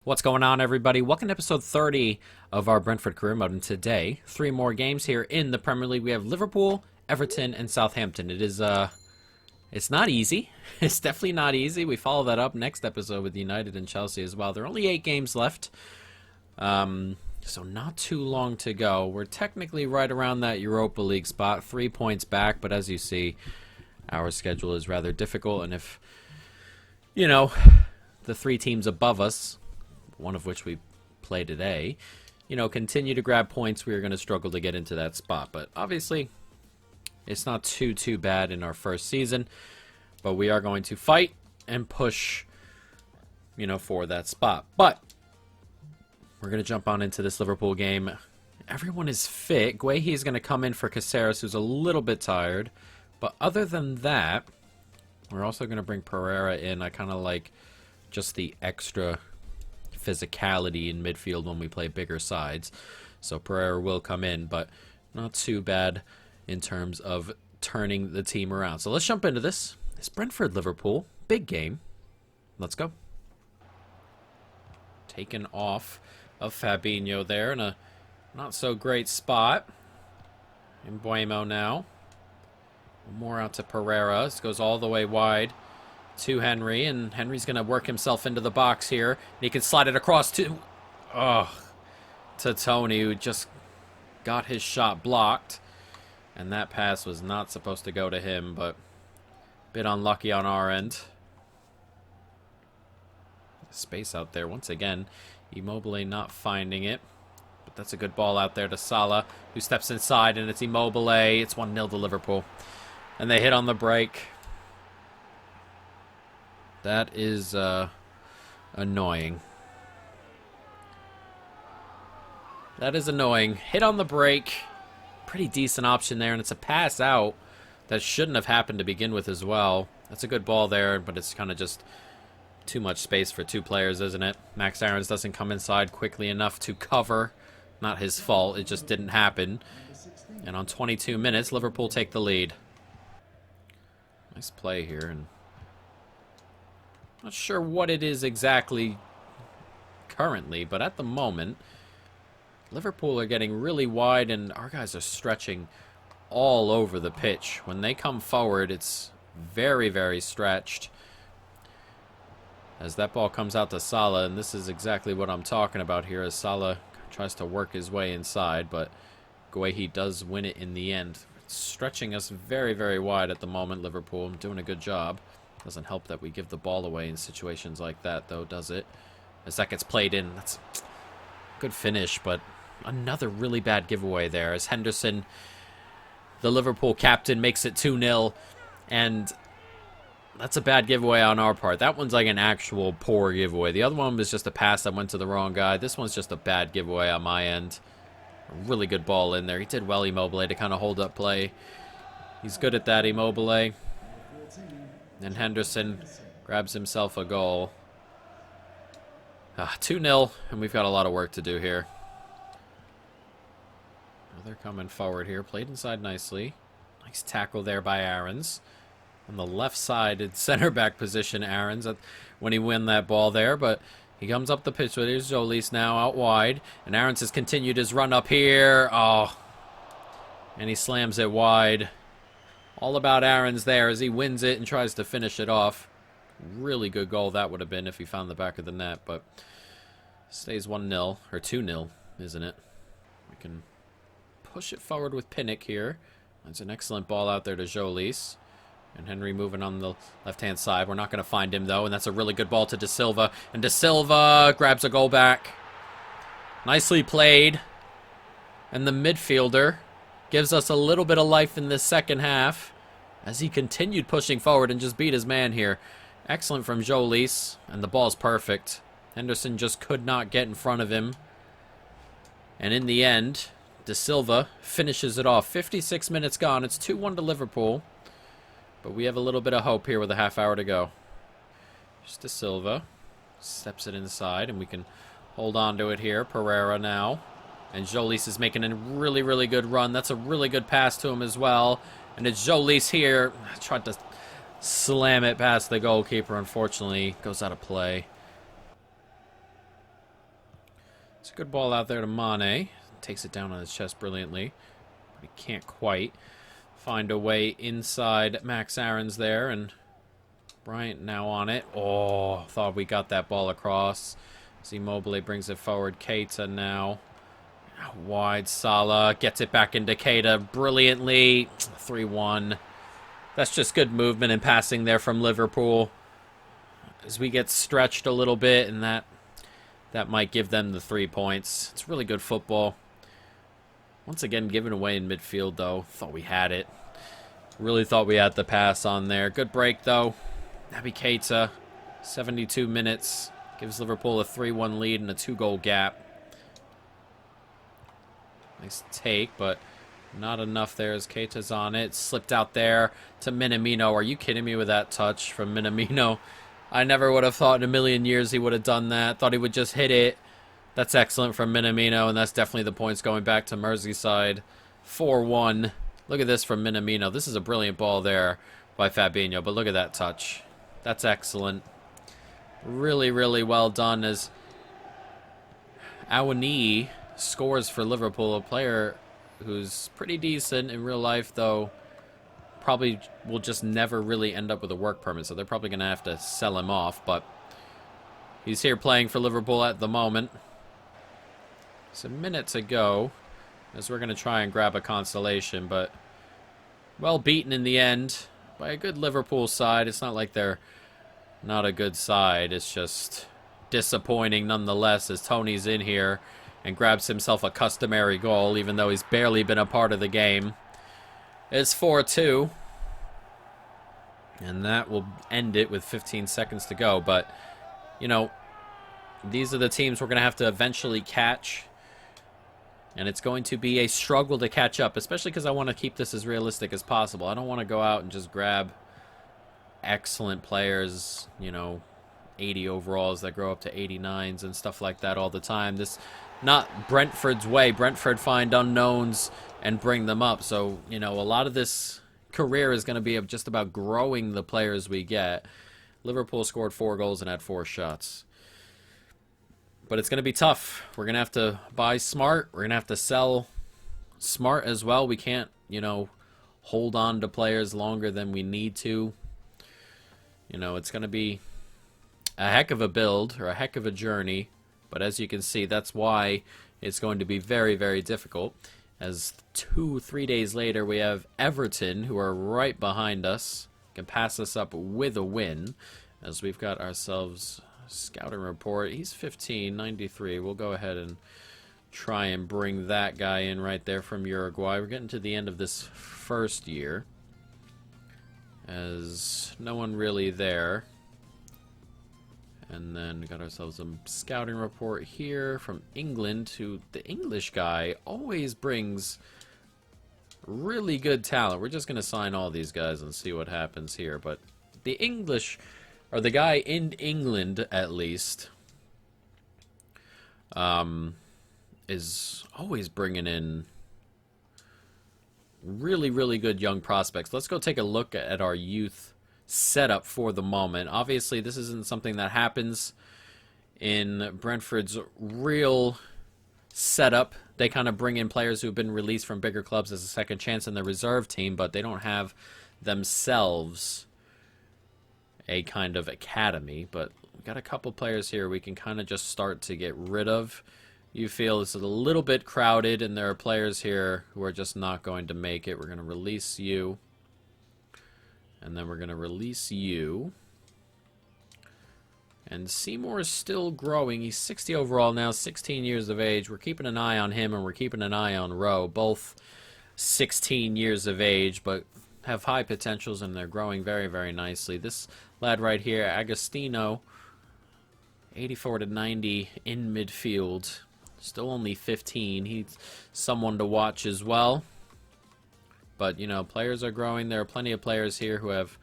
What's going on, everybody? Welcome to episode 30 of our Brentford career mode. And today, 3 more games here in the Premier League. We have Liverpool, Everton, and Southampton. It's not easy. It's definitely not easy. We follow that up next episode with United and Chelsea as well. There are only 8 games left, so not too long to go. We're technically right around that Europa League spot, 3 points back. But as you see, our schedule is rather difficult. And if, the 3 teams above us, one of which we play today, continue to grab points, we are going to struggle to get into that spot. But obviously, it's not too bad in our first season. But we are going to fight and push, for that spot. But we're going to jump on into this Liverpool game. Everyone is fit. Guehi is going to come in for Caceres, who's a little bit tired. But other than that, we're also going to bring Pereira in. I kind of like just the extra physicality in midfield when we play bigger sides. So Pereira will come in, but not too bad in terms of turning the team around. So let's jump into this. It's Brentford-Liverpool. Big game. Let's go. Taken off of Fabinho there in a not so great spot. In Buemo now. More out to Pereira. This goes all the way wide to Henry, and Henry's going to work himself into the box here. And he can slide it across to Tony, who just got his shot blocked. And that pass was not supposed to go to him, but a bit unlucky on our end. Space out there once again. Immobile not finding it. But that's a good ball out there to Salah, who steps inside, and it's Immobile. It's 1-0 to Liverpool. And they hit on the break. That is annoying. That is annoying. Hit on the break. Pretty decent option there, and it's a pass out that shouldn't have happened to begin with as well. That's a good ball there, but it's kind of just too much space for 2 players, isn't it? Max Aarons doesn't come inside quickly enough to cover. Not his fault. It just didn't happen. And on 22 minutes, Liverpool take the lead. Nice play here, and not sure what it is exactly currently, but at the moment, Liverpool are getting really wide, and our guys are stretching all over the pitch. When they come forward, it's very stretched. As that ball comes out to Salah, and this is exactly what I'm talking about here, as Salah tries to work his way inside, but Guehi does win it in the end. It's stretching us very wide at the moment, Liverpool. Doing a good job. Doesn't help that we give the ball away in situations like that, though, does it? As that gets played in, that's a good finish, but another really bad giveaway there. As Henderson, the Liverpool captain, makes it 2-0, and that's a bad giveaway on our part. That one's like an actual poor giveaway. The other one was just a pass that went to the wrong guy. This one's just a bad giveaway on my end. A really good ball in there. He did well, Immobile, to kind of hold up play. He's good at that, Immobile. And Henderson grabs himself a goal. 2-0, and we've got a lot of work to do here. They're coming forward here. Played inside nicely. Nice tackle there by Aarons. On the left side in center back position, Aarons, when he won that ball there. But he comes up the pitch with his Jolis now out wide. And Aarons has continued his run up here. And he slams it wide. All about Aarons there as he wins it and tries to finish it off. Really good goal that would have been if he found the back of the net. But stays 1-0, or 2-0, isn't it? We can push it forward with Pinnock here. That's an excellent ball out there to Jolis. And Henry moving on the left-hand side. We're not going to find him, though. And that's a really good ball to De Silva. And De Silva grabs a goal back. Nicely played. And the midfielder gives us a little bit of life in this second half as he continued pushing forward and just beat his man here. Excellent from Jolis, and the ball's perfect. Henderson just could not get in front of him. And in the end, De Silva finishes it off. 56 minutes gone. It's 2-1 to Liverpool. But we have a little bit of hope here with a half hour to go. Just De Silva steps it inside, and we can hold on to it here. Pereira now. And Jolis is making a really good run. That's a really good pass to him as well. And it's Jolis here. Tried to slam it past the goalkeeper. Unfortunately, goes out of play. It's a good ball out there to Mane. Takes it down on his chest brilliantly. But he can't quite find a way inside Max Aarons there. And Bryant now on it. Oh, thought we got that ball across. As Immobile brings it forward. Keita now. Wide Salah. Gets it back into Keita brilliantly. 3-1. That's just good movement and passing there from Liverpool. As we get stretched a little bit, and that might give them the 3 points. It's really good football. Once again, given away in midfield, though. Thought we had it. Really thought we had the pass on there. Good break, though. Naby Keita, 72 minutes. Gives Liverpool a 3-1 lead and a 2-goal gap. Nice take, but not enough there as Keita's on it. Slipped out there to Minamino. Are you kidding me with that touch from Minamino? I never would have thought in a million years he would have done that. Thought he would just hit it. That's excellent from Minamino, and that's definitely the points going back to Merseyside. 4-1. Look at this from Minamino. This is a brilliant ball there by Fabinho, but look at that touch. That's excellent. Really, really well done as Awani scores for Liverpool, a player who's pretty decent in real life, though probably will just never really end up with a work permit, so they're probably going to have to sell him off, but he's here playing for Liverpool at the moment. Some minutes ago, as we're going to try and grab a consolation, but well beaten in the end by a good Liverpool side. It's not like they're not a good side, it's just disappointing nonetheless as Tony's in here and grabs himself a customary goal, even though he's barely been a part of the game. It's 4-2. And that will end it with 15 seconds to go. But, you know, these are the teams we're going to have to eventually catch. And it's going to be a struggle to catch up, especially because I want to keep this as realistic as possible. I don't want to go out and just grab excellent players, you know, 80 overalls that grow up to 89s and stuff like that all the time. This not Brentford's way. Brentford find unknowns and bring them up. So, you know, a lot of this career is going to be just about growing the players we get. Liverpool scored 4 goals and had 4 shots. But it's going to be tough. We're going to have to buy smart. We're going to have to sell smart as well. We can't, you know, hold on to players longer than we need to. You know, it's going to be a heck of a build or a heck of a journey. But as you can see, that's why it's going to be very, very difficult. As 2-3 days later, we have Everton, who are right behind us, can pass us up with a win. As we've got ourselves a scouting report. He's 1593. We'll go ahead and try and bring that guy in right there from Uruguay. We're getting to the end of this first year, as no one really there. And then got ourselves a scouting report here from England, who the English guy always brings really good talent. We're just going to sign all these guys and see what happens here. But the English, or the guy in England at least, is always bringing in really, really good young prospects. Let's go take a look at our youth setup for the moment. Obviously, this isn't something that happens in Brentford's real setup. They kind of bring in players who've been released from bigger clubs as a second chance in the reserve team, but they don't have themselves a kind of academy. But we got a couple players here we can kind of just start to get rid of. You feel it's a little bit crowded, and there are players here who are just not going to make it. We're going to release you. And then we're going to release you. And Seymour is still growing. He's 60 overall now, 16 years of age. We're keeping an eye on him, and we're keeping an eye on Rowe. Both 16 years of age, but have high potentials, and they're growing very, very nicely. This lad right here, Agostino, 84-90 in midfield. Still only 15. He's someone to watch as well. But, you know, players are growing. There are plenty of players here who have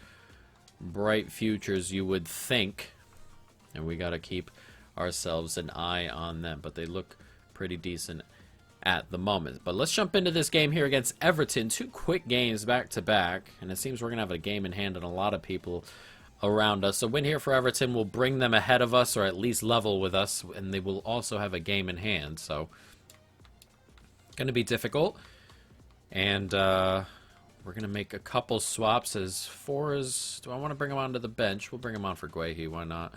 bright futures, you would think. And we got to keep ourselves an eye on them. But they look pretty decent at the moment. But let's jump into this game here against Everton. 2 quick games back-to-back. And it seems we're going to have a game in hand on a lot of people around us. A win here for Everton will bring them ahead of us, or at least level with us, and they will also have a game in hand. So, going to be difficult. And we're going to make a couple swaps as far as... Do I want to bring him onto the bench? We'll bring him on for Guehi, why not?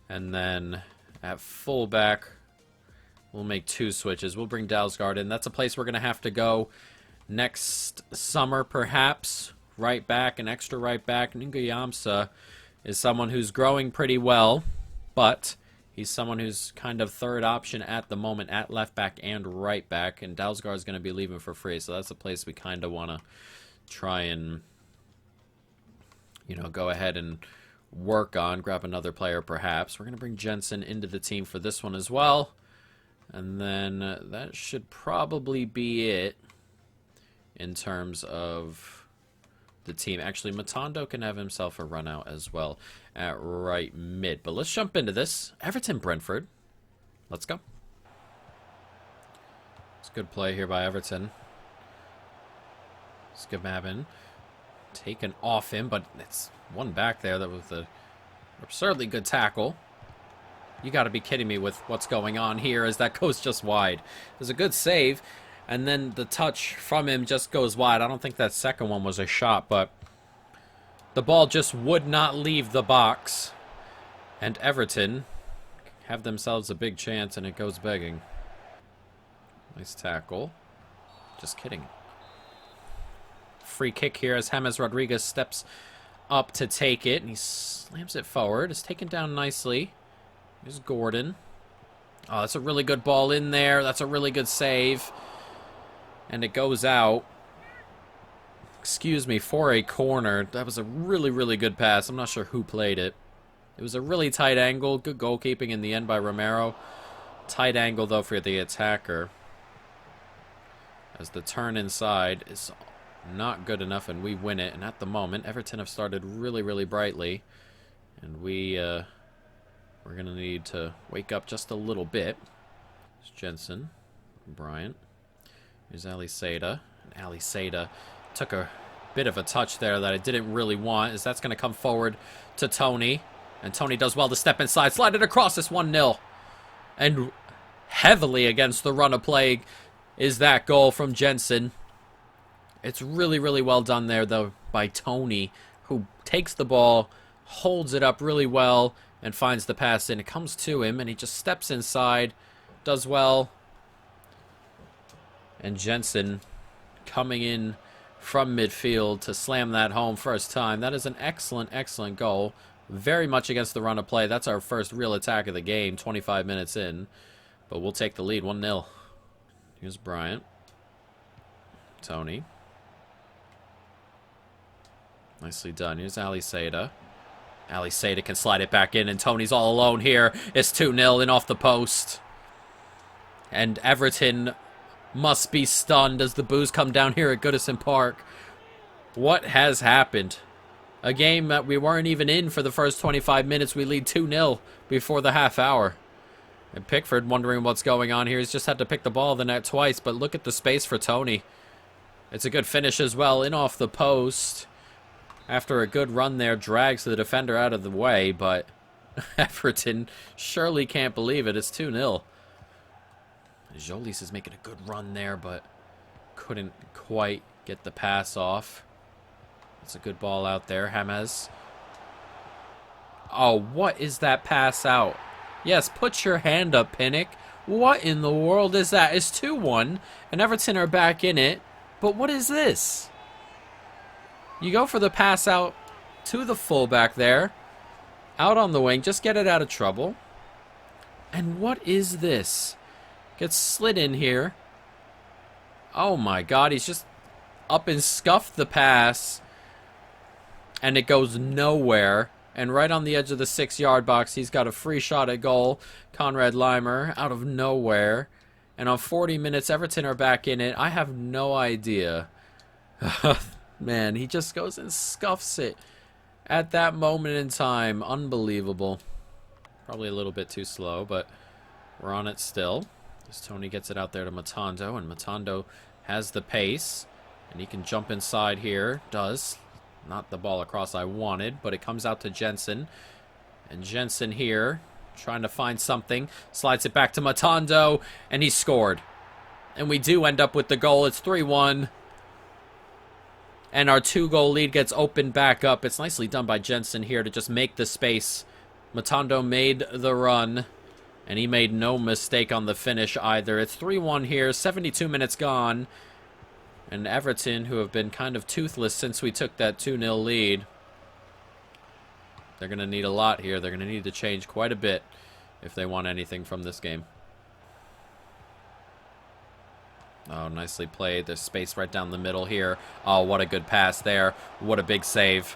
And then at fullback, we'll make 2 switches. We'll bring Dalsgaard in. That's a place we're going to have to go next summer, perhaps. Right back, an extra right back. Nguyamsa is someone who's growing pretty well, but he's someone who's kind of third option at the moment at left back and right back, and Dalsgaard is going to be leaving for free, so that's a place we kind of want to try and, you know, go ahead and work on. Grab another player, perhaps. We're going to bring Jensen into the team for this one as well, and then that should probably be it in terms of the team. Actually, Matondo can have himself a run out as well at right mid. But let's jump into this. Everton Brentford. Let's go. It's a good play here by Everton. Skababin taken off him, but it's one back there that was an absurdly good tackle. You got to be kidding me with what's going on here as that goes just wide. It was a good save. And then the touch from him just goes wide. I don't think that second one was a shot, but the ball just would not leave the box. And Everton have themselves a big chance, and it goes begging. Nice tackle. Just kidding. Free kick here as James Rodriguez steps up to take it, and he slams it forward. It's taken down nicely. Here's Gordon. Oh, that's a really good ball in there. That's a really good save. And it goes out, excuse me, for a corner. That was a really, really good pass. I'm not sure who played it. It was a really tight angle. Good goalkeeping in the end by Romero. Tight angle, though, for the attacker. As the turn inside is not good enough, and we win it. And at the moment, Everton have started really, really brightly. And we're going to need to wake up just a little bit. It's Jensen, Bryant. Here's Ali Seda. Ali Seda took a bit of a touch there that I didn't really want, as that's going to come forward to Tony. And Tony does well to step inside, slide it across. This 1-0. And heavily against the run of play is that goal from Jensen. It's really, really well done there, though, by Tony, who takes the ball, holds it up really well, and finds the pass in. It comes to him, and he just steps inside, does well. And Jensen coming in from midfield to slam that home first time. That is an excellent, excellent goal. Very much against the run of play. That's our first real attack of the game, 25 minutes in. But we'll take the lead, 1-0. Here's Bryant. Tony. Nicely done. Here's Ali Seda. Ali Seda can slide it back in, and Tony's all alone here. It's 2-0 in off the post. And Everton must be stunned as the boos come down here at Goodison Park. What has happened? A game that we weren't even in for the first 25 minutes. We lead 2-0 before the half hour. And Pickford wondering what's going on here. He's just had to pick the ball of the net twice, but look at the space for Tony. It's a good finish as well, in off the post. After a good run there, drags the defender out of the way, but Everton surely can't believe it. It's 2-0. Jolis is making a good run there, but couldn't quite get the pass off. It's a good ball out there. James. Oh, what is that pass out? Yes, put your hand up, Pinnock. What in the world is that? It's 2-1, and Everton are back in it. But what is this? You go for the pass out to the fullback there. Out on the wing. Just get it out of trouble. And what is this? Gets slid in here. Oh my god, he's just up and scuffed the pass. And it goes nowhere. And right on the edge of the 6-yard box, he's got a free shot at goal. Conrad Limer out of nowhere. And on 40 minutes, Everton are back in it. I have no idea. Man, he just goes and scuffs it at that moment in time. Unbelievable. Probably a little bit too slow, but we're on it still. As Tony gets it out there to Matondo, and Matondo has the pace, and he can jump inside here. Does. Not the ball across I wanted, but it comes out to Jensen. And Jensen here, trying to find something. Slides it back to Matondo, and he scored. And we do end up with the goal. It's 3-1. And our 2-goal lead gets opened back up. It's nicely done by Jensen here to just make the space. Matondo made the run. And he made no mistake on the finish either. It's 3-1 here. 72 minutes gone. And Everton, who have been kind of toothless since we took that 2-0 lead, they're going to need a lot here. They're going to need to change quite a bit if they want anything from this game. Oh, nicely played. There's space right down the middle here. Oh, what a good pass there. What a big save.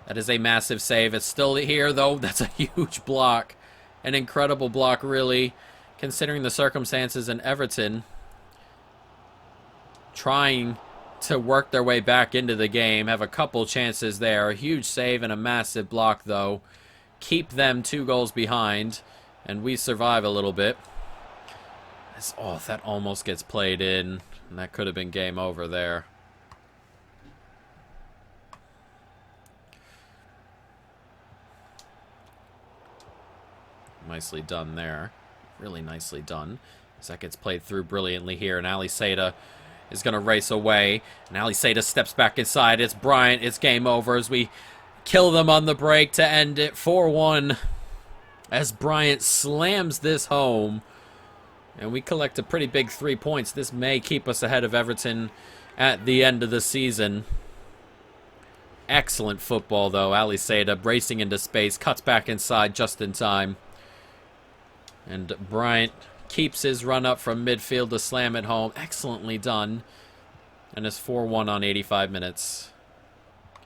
That is a massive save. It's still here, though. That's a huge block. An incredible block, really, considering the circumstances in Everton trying to work their way back into the game. Have a couple chances there. A huge save and a massive block, though. Keep them 2 goals behind, and we survive a little bit. Oh, that almost gets played in. And that could have been game over there. Nicely done there. Really nicely done. As that gets played through brilliantly here. And Ali Seda is going to race away. And Ali Seda steps back inside. It's Bryant. It's game over as we kill them on the break to end it 4-1. As Bryant slams this home. And we collect a pretty big 3 points. This may keep us ahead of Everton at the end of the season. Excellent football, though. Ali Seda racing into space. Cuts back inside just in time. And Bryant keeps his run up from midfield to slam it home. Excellently done. And it's 4-1 on 85 minutes.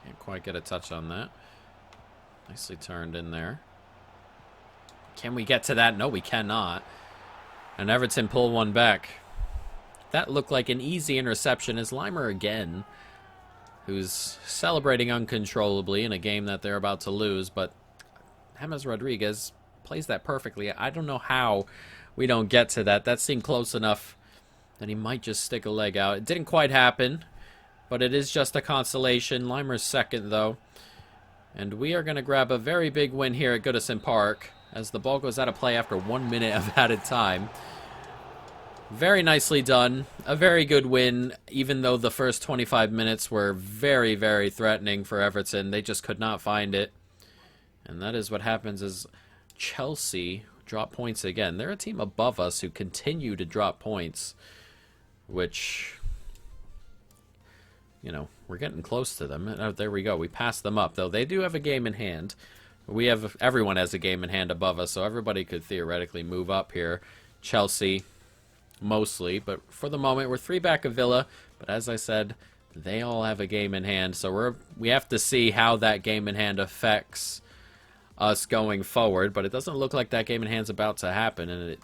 Can't quite get a touch on that. Nicely turned in there. Can we get to that? No, we cannot. And Everton pull one back. That looked like an easy interception as Limer again, who's celebrating uncontrollably in a game that they're about to lose, but James Rodriguez plays that perfectly. I don't know how we don't get to that. That seemed close enough that he might just stick a leg out. It didn't quite happen, but it is just a consolation. Limer's second, though. And we are going to grab a very big win here at Goodison Park as the ball goes out of play after 1 minute of added time. Very nicely done. A very good win, even though the first 25 minutes were very, very threatening for Everton. They just could not find it. And that is what happens as Chelsea drop points again. They're a team above us who continue to drop points, which, you know, we're getting close to them. Oh, there we go. We passed them up, though. They do have a game in hand. Everyone has a game in hand above us, so everybody could theoretically move up here. Chelsea, mostly, but for the moment, we're 3 back of Villa. But as I said, they all have a game in hand, so we have to see how that game in hand affects us going forward. But it doesn't look like that game in hand's about to happen, and it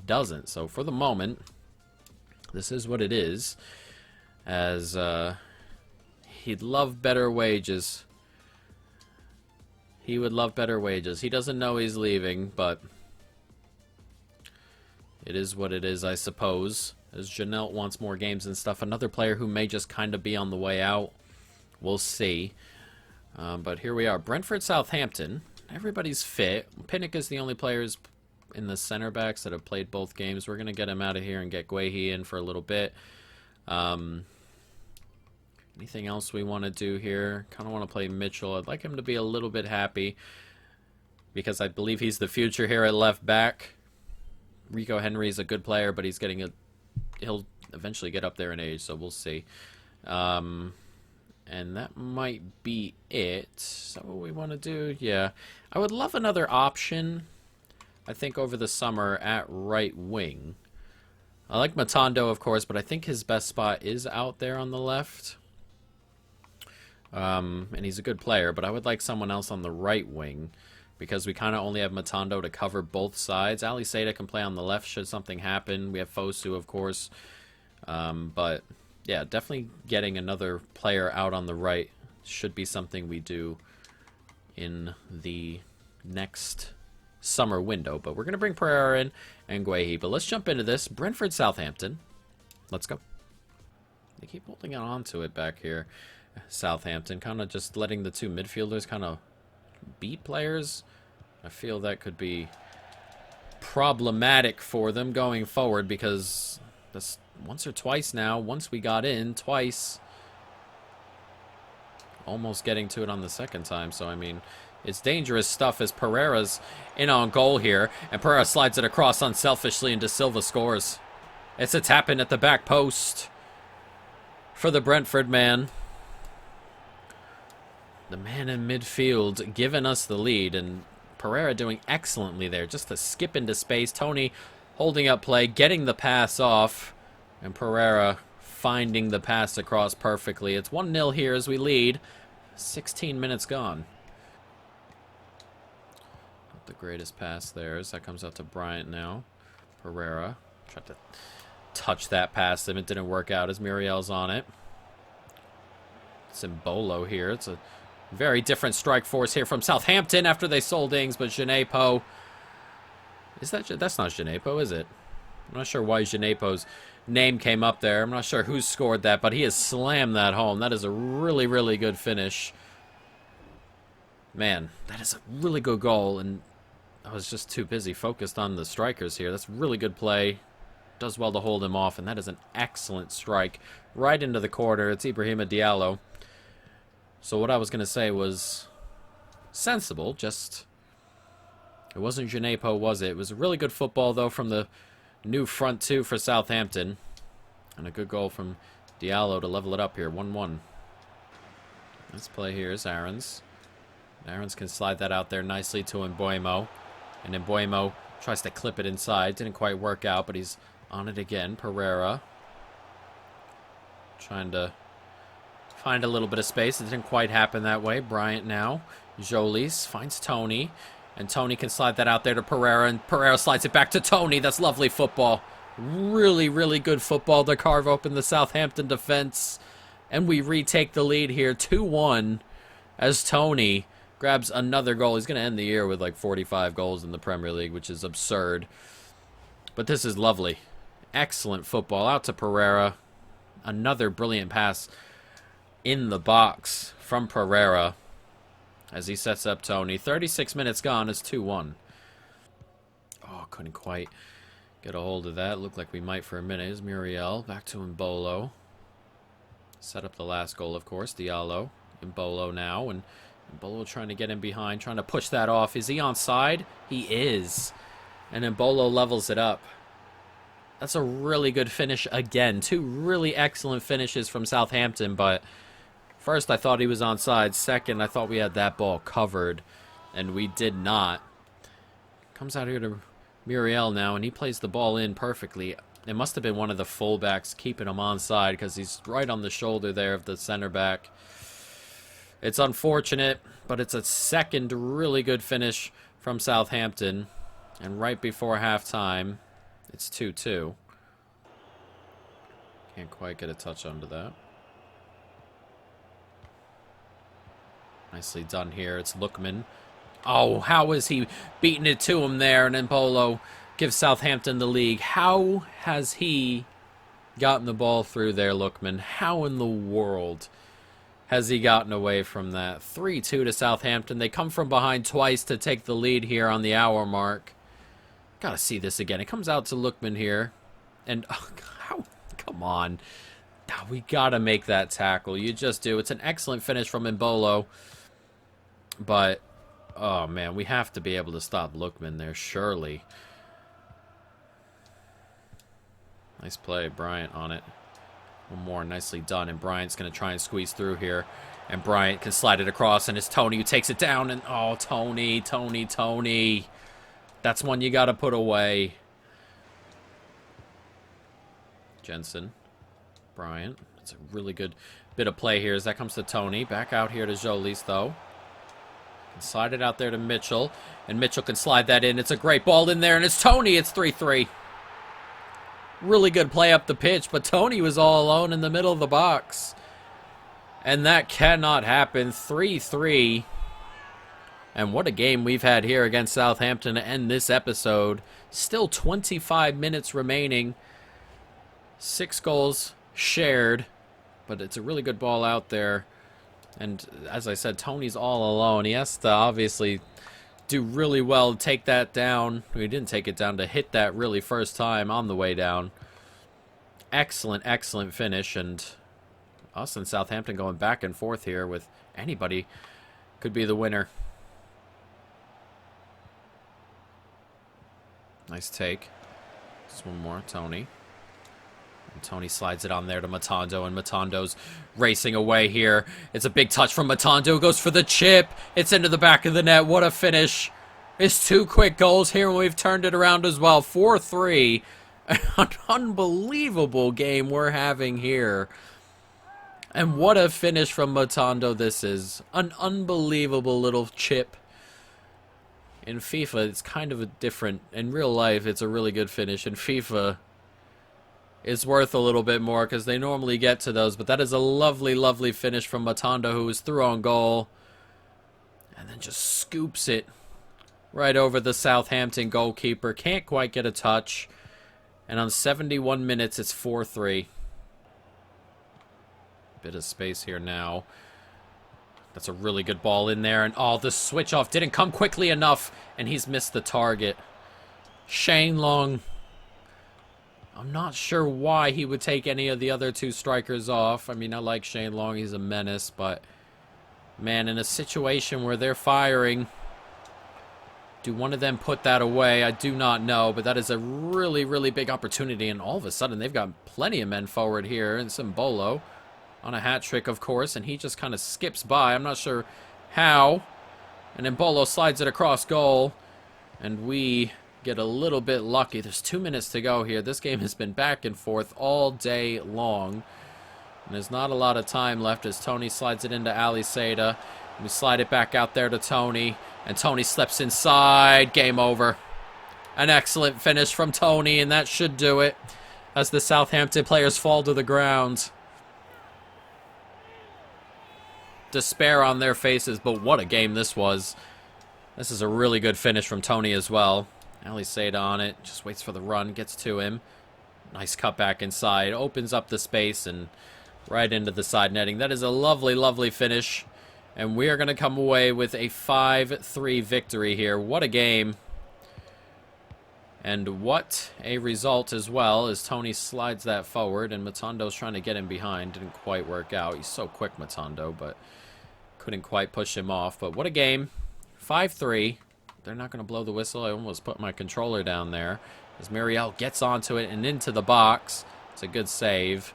doesn't. So for the moment, this is what it is. As he'd love better wages. He would love better wages. He doesn't know he's leaving, but it is what it is, I suppose. As Janelt wants more games and stuff. Another player who may just kind of be on the way out. We'll see. But here we are. Brentford, Southampton. Everybody's fit. Pinnock is the only players in the center backs that have played both games. We're going to get him out of here and get Guehi in for a little bit. Anything else we want to do here? Kind of want to play Mitchell. I'd like him to be a little bit happy because I believe he's the future here at left back. Rico Henry is a good player, but he'll eventually get up there in age, so we'll see. And that might be it. Is that what we want to do? Yeah. I would love another option, I think, over the summer at right wing. I like Matondo, of course, but I think his best spot is out there on the left. And he's a good player, but I would like someone else on the right wing because we kind of only have Matondo to cover both sides. Ali Seda can play on the left should something happen. We have Fosu, of course. But, yeah, definitely getting another player out on the right should be something we do in the next summer window. But we're going to bring Pereira in and Guehi. But let's jump into this. Brentford, Southampton. Let's go. They keep holding on to it back here. Southampton. Kind of just letting the two midfielders kind of beat players. I feel that could be problematic for them going forward because that's once or twice now. Once we got in, twice. Almost getting to it on the second time. So, I mean, it's dangerous stuff as Pereira's in on goal here. And Pereira slides it across unselfishly and De Silva scores. It's a tap-in at the back post for the Brentford man. The man in midfield giving us the lead. And Pereira doing excellently there. Just to skip into space. Tony holding up play, getting the pass off. And Pereira finding the pass across perfectly. It's 1-0 here as we lead. 16 minutes gone. Not the greatest pass there as that comes out to Bryant now. Pereira tried to touch that past him. It didn't work out as Muriel's on it. It's Mbolo here. It's a very different strike force here from Southampton after they sold Ings, but Djenepo. That's not Djenepo, is it? I'm not sure why Djenepo's name came up there. I'm not sure who scored that, but he has slammed that home. That is a really, really good finish. Man, that is a really good goal, and I was just too busy focused on the strikers here. That's really good play. Does well to hold him off, and that is an excellent strike right into the corner. It's Ibrahima Diallo. So what I was going to say was sensible, just it wasn't Djenepo, was it? It was a really good football, though, from the new front two for Southampton. And a good goal from Diallo to level it up here. 1-1. Let's play here is Aarons. Aarons can slide that out there nicely to Mbeumo. And Mbeumo tries to clip it inside. Didn't quite work out, but he's on it again. Pereira. Trying to find a little bit of space. It didn't quite happen that way. Bryant now. Jolis finds Tony. And Tony can slide that out there to Pereira. And Pereira slides it back to Tony. That's lovely football. Really, really good football to carve open the Southampton defense. And we retake the lead here. 2-1 as Tony grabs another goal. He's going to end the year with like 45 goals in the Premier League, which is absurd. But this is lovely. Excellent football out to Pereira. Another brilliant pass in the box from Pereira as he sets up Tony. 36 minutes gone. It's 2-1. Oh, couldn't quite get a hold of that. Looked like we might for a minute. Is Muriel. Back to Mbolo. Set up the last goal, of course. Diallo. Mbolo now. And Mbolo trying to get in behind. Trying to push that off. Is he onside? He is. And Mbolo levels it up. That's a really good finish again. Two really excellent finishes from Southampton, but first I thought he was onside. Second, I thought we had that ball covered, and we did not. Comes out here to Muriel now, and he plays the ball in perfectly. It must have been one of the fullbacks keeping him onside because he's right on the shoulder there of the center back. It's unfortunate, but it's a second really good finish from Southampton. And right before halftime, it's 2-2. Can't quite get a touch onto that. Nicely done here. It's Lookman. Oh, how is he beating it to him there? And then Polo gives Southampton the league. How has he gotten the ball through there, Lookman? How in the world has he gotten away from that? 3-2 to Southampton. They come from behind twice to take the lead here on the hour mark. Gotta see this again. It comes out to Lookman here. And, oh, how? Come on. Oh, we gotta make that tackle. You just do. It's an excellent finish from Mbolo. But, oh, man, we have to be able to stop Lookman there, surely. Nice play. Bryant on it. One more. Nicely done. And Bryant's going to try and squeeze through here. And Bryant can slide it across. And it's Tony who takes it down. And, oh, Tony. That's one you got to put away. Jensen. Bryant. It's a really good bit of play here as that comes to Tony. Back out here to Jolis, though. Can slide it out there to Mitchell. And Mitchell can slide that in. It's a great ball in there. And it's Tony. It's 3-3. Really good play up the pitch. But Tony was all alone in the middle of the box. And that cannot happen. 3-3. And what a game we've had here against Southampton to end this episode. Still 25 minutes remaining. 6 goals shared. But it's a really good ball out there And as I said, Tony's all alone. He has to obviously do really well to take that down. He didn't take it down, to hit that really first time on the way down. Excellent, excellent finish. And us and Southampton going back and forth here with anybody could be the winner. Nice take. Just one more, Tony. And Tony slides it on there to Matondo, and Matondo's racing away here. It's a big touch from Matondo. Goes for the chip. It's into the back of the net. What a finish. It's 2 quick goals here, and we've turned it around as well. 4-3. An unbelievable game we're having here. And what a finish from Matondo this is. An unbelievable little chip. In FIFA, it's kind of a different... In real life, it's a really good finish. In FIFA, it's worth a little bit more because they normally get to those. But that is a lovely, lovely finish from Matondo, who was through on goal. And then just scoops it right over the Southampton goalkeeper. Can't quite get a touch. And on 71 minutes, it's 4-3. Bit of space here now. That's a really good ball in there. And, oh, the switch off didn't come quickly enough. And he's missed the target. Shane Long. I'm not sure why he would take any of the other 2 strikers off. I mean, I like Shane Long. He's a menace. But, man, in a situation where they're firing, do one of them put that away? I do not know. But that is a really, really big opportunity. And all of a sudden, they've got plenty of men forward here. And Simbolo on a hat trick, of course, and he just kind of skips by. I'm not sure how. And then Bolo slides it across goal, and we get a little bit lucky. There's 2 minutes to go here. This game has been back and forth all day long, and there's not a lot of time left as Tony slides it into Ali Seda. We slide it back out there to Tony, and Tony slips inside. Game over. An excellent finish from Tony, and that should do it as the Southampton players fall to the ground. Despair on their faces, but what a game this was. This is a really good finish from Tony as well. Ali Seda on it, just waits for the run, gets to him. Nice cut back inside, opens up the space and right into the side netting. That is a lovely, lovely finish. And we are going to come away with a 5-3 victory here. What a game. And what a result as well, as Tony slides that forward and Matondo's trying to get him behind. Didn't quite work out. He's so quick, Matondo, but couldn't quite push him off. But what a game. 5-3. They're not going to blow the whistle. I almost put my controller down there as Muriel gets onto it and into the box. It's a good save.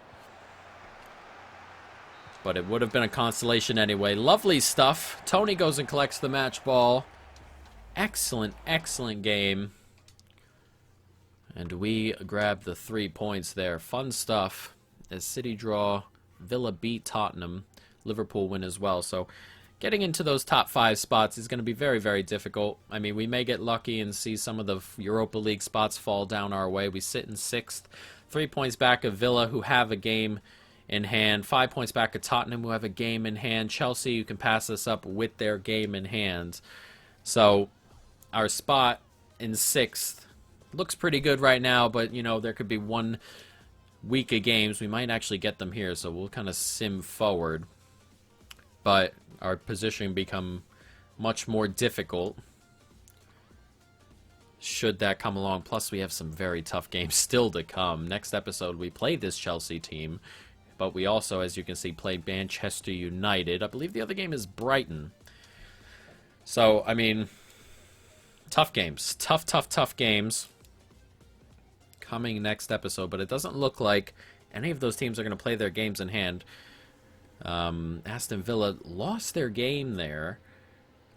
But it would have been a consolation anyway. Lovely stuff. Tony goes and collects the match ball. Excellent, excellent game. And we grab the 3 points there. Fun stuff. As City draw, Villa beat Tottenham, Liverpool win as well. So getting into those top 5 spots is going to be very, very difficult. I mean, we may get lucky and see some of the Europa League spots fall down our way. We sit in 6th, 3 points back of Villa, who have a game in hand. 5 points back of Tottenham, who have a game in hand. Chelsea, who can pass us up with their game in hand. So our spot in 6th looks pretty good right now, but, you know, there could be 1 week of games. We might actually get them here, so we'll kind of sim forward. But our position become much more difficult should that come along. Plus, we have some very tough games still to come. Next episode, we play this Chelsea team, but we also, as you can see, play Manchester United. I believe the other game is Brighton. So, I mean, tough games. Tough games coming next episode, but it doesn't look like any of those teams are going to play their games in hand. Aston Villa lost their game there.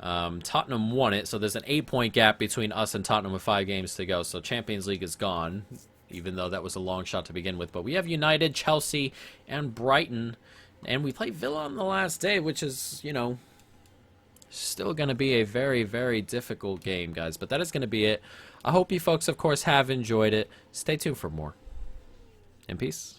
Tottenham won it, so there's an 8-point gap between us and Tottenham with 5 games to go. So Champions League is gone, even though that was a long shot to begin with. But we have United, Chelsea, and Brighton, and we play Villa on the last day, which is, you know, still going to be a very, very difficult game, guys. But that is going to be it. I hope you folks, of course, have enjoyed it. Stay tuned for more. In peace.